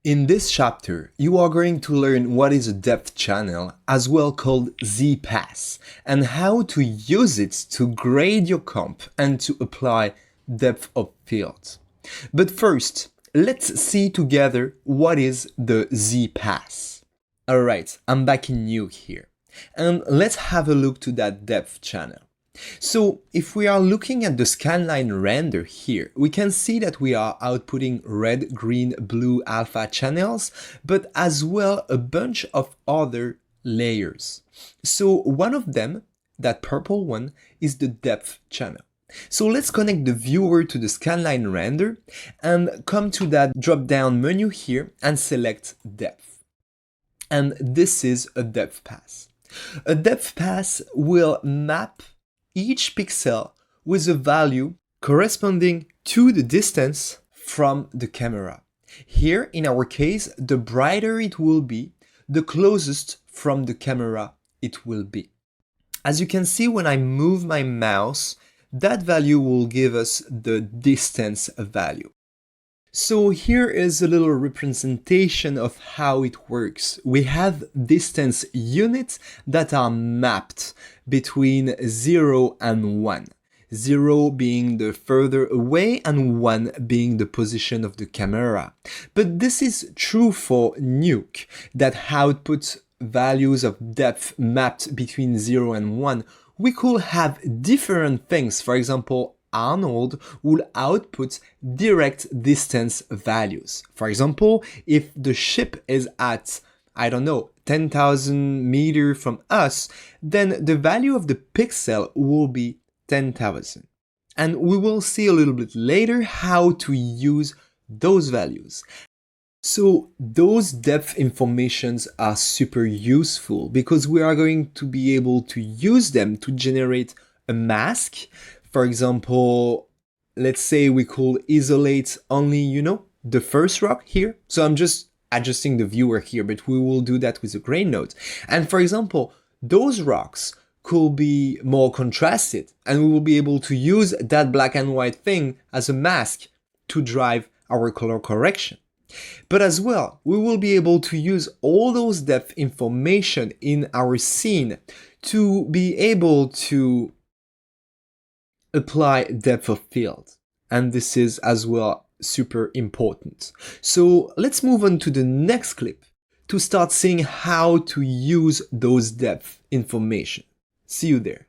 In this chapter, you are going to learn what is a depth channel, as well called Z-Pass, and how to use it to grade your comp and to apply depth of field. But first, let's see together what is the Z-Pass. Alright, I'm back in new here, and let's have a look to that depth channel. So if we are looking at the scanline render here, we can see that we are outputting red, green, blue alpha channels, but as well a bunch of other layers. So one of them, that purple one, is the depth channel. So let's connect the viewer to the scanline render and come to that drop-down menu here and select depth. And this is a depth pass. A depth pass will map each pixel with a value corresponding to the distance from the camera. Here, in our case, the brighter it will be, the closest from the camera it will be. As you can see, when I move my mouse, that value will give us the distance value. So here is a little representation of how it works. We have distance units that are mapped between 0 and 1. 0 being the further away and 1 being the position of the camera. But this is true for Nuke, that outputs values of depth mapped between 0 and 1. We could have different things. For example, Arnold will output direct distance values. For example, if the ship is at, 10,000 meters from us, then the value of the pixel will be 10,000. And we will see a little bit later how to use those values. So those depth informations are super useful because we are going to be able to use them to generate a mask. For example, let's say we could isolate only, the first rock here. So I'm just adjusting the viewer here, but we will do that with a grain node. And for example, those rocks could be more contrasted, and we will be able to use that black and white thing as a mask to drive our color correction. But as well, we will be able to use all those depth information in our scene to be able to apply depth of field. And this is as well super important. So let's move on to the next clip to start seeing how to use those depth information. See you there.